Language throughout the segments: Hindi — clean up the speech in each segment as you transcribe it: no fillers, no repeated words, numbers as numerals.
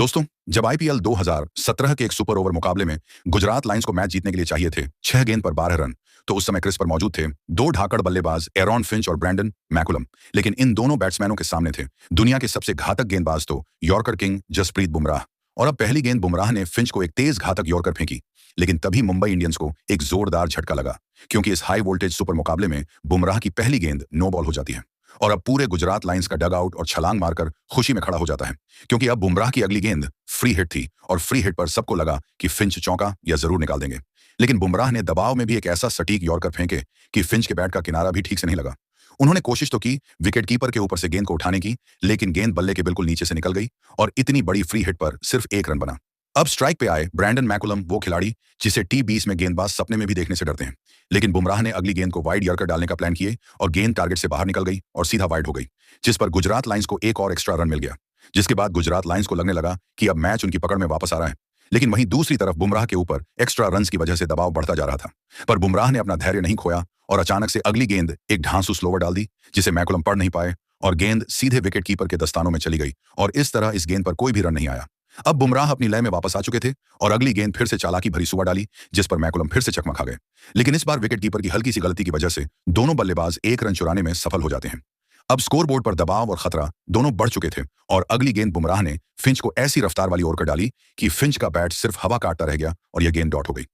दोस्तों, जब आईपीएल 2017 के एक सुपर ओवर मुकाबले में गुजरात लायंस को मैच जीतने के लिए चाहिए थे 6 गेंद पर 12 रन, तो उस समय क्रीज पर मौजूद थे दो ढाकड़ बल्लेबाज एरॉन फिंच और ब्रैंडन मैकुलम। लेकिन इन दोनों बैट्समैनों के सामने थे दुनिया के सबसे घातक गेंदबाज तो यॉर्कर किंग जसप्रीत बुमराह। और अब पहली गेंद बुमराह ने फिंच को एक तेज घातक यॉर्कर फेंकी, लेकिन तभी मुंबई इंडियंस को एक जोरदार झटका लगा, क्योंकि इस हाई वोल्टेज सुपर मुकाबले में बुमराह की पहली गेंद नो बॉल हो जाती है। और अब पूरे गुजरात लायंस का डग आउट और छलांग मारकर खुशी में खड़ा हो जाता है, क्योंकि अब बुमराह की अगली गेंद फ्री हिट थी और फ्री हिट पर सबको लगा कि फिंच चौका या जरूर निकाल देंगे। लेकिन बुमराह ने दबाव में भी एक ऐसा सटीक यॉर्कर फेंके कि फिंच के बैट का किनारा भी ठीक से नहीं लगा। उन्होंने कोशिश तो की विकेट कीपर के ऊपर से गेंद को उठाने की, लेकिन गेंद बल्ले के बिल्कुल नीचे से निकल गई और इतनी बड़ी फ्री हिट पर सिर्फ एक रन बना। अब स्ट्राइक पे आए ब्रैंडन मैकुलम, वो खिलाड़ी जिसे टी20 में गेंदबाज सपने में भी देखने से डरते हैं। लेकिन बुमराह ने अगली गेंद को वाइड यॉर्कर डालने का प्लान किए और गेंद टारगेट से बाहर निकल गई और सीधा वाइड हो गई, जिस पर गुजरात लायंस को एक और एक्स्ट्रा रन मिल गया। जिसके बाद गुजरात लायंस को लगने लगा कि अब मैच उनकी पकड़ में वापस आ रहा है। लेकिन वहीं दूसरी तरफ बुमराह के ऊपर एक्स्ट्रा रन्स की वजह से दबाव बढ़ता जा रहा था। पर बुमराह ने अपना धैर्य नहीं खोया और अचानक से अगली गेंद एक ढांसू स्लोवर डाल दी, जिसे मैकुलम पढ़ नहीं पाए और गेंद सीधे विकेट कीपर के दस्तानों में चली गई और इस तरह इस गेंद पर कोई भी रन नहीं आया। अब बुमराह अपनी लय में वापस आ चुके थे और अगली गेंद फिर से चालाकी भरी सुवा डाली, जिस पर मैकुलम फिर से चकमा खा गए। लेकिन इस बार विकेट कीपर की हल्की सी गलती की वजह से दोनों बल्लेबाज एक रन चुराने में सफल हो जाते हैं। अब स्कोरबोर्ड पर दबाव और खतरा दोनों बढ़ चुके थे और अगली गेंद बुमराह ने फिंच को ऐसी रफ्तार वाली ओर कर डाली कि फिंच का बैट सिर्फ हवा काटता रह गया और यह गेंद डॉट हो गई।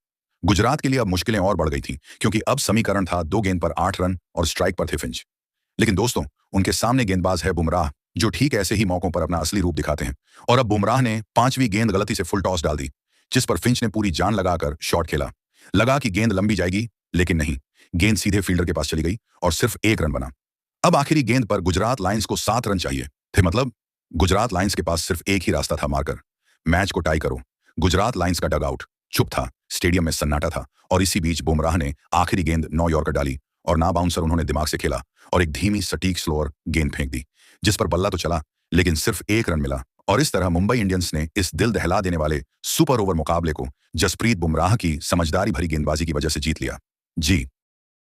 गुजरात के लिए अब मुश्किलें और बढ़ गई थी, क्योंकि अब समीकरण था 2 गेंद पर 8 रन और स्ट्राइक पर थे फिंच। लेकिन दोस्तों, उनके सामने गेंदबाज है बुमराह, जो ठीक ऐसे ही मौकों पर अपना असली रूप दिखाते हैं। और अब बुमराह ने 5वीं गेंद गलती से फुल टॉस डाल दी, जिस पर फिंच ने पूरी जान लगाकर शॉट खेला। लगा कि गेंद लंबी जाएगी, लेकिन नहीं, गेंद सीधे फील्डर के पास चली गई और सिर्फ एक रन बना। अब आखिरी गेंद पर गुजरात लायंस को 7 रन चाहिए थे, मतलब गुजरात लायंस के पास सिर्फ एक ही रास्ता था, मारकर मैच को टाई करो। गुजरात लायंस का डग आउट चुप था, स्टेडियम में सन्नाटा था और इसी बीच बुमराह ने आखिरी गेंद 9 यॉर्कर डाली और ना बाउंसर उन्होंने दिमाग से खेला और एक धीमी सटीक स्लोअर गेंद फेंक दी, जिस पर बल्ला तो चला लेकिन सिर्फ एक रन मिला। और इस तरह मुंबई इंडियंस ने इस दिल दहला देने वाले सुपर ओवर मुकाबले को जसप्रीत बुमराह की समझदारी भरी गेंदबाजी की वजह से जीत लिया। जी।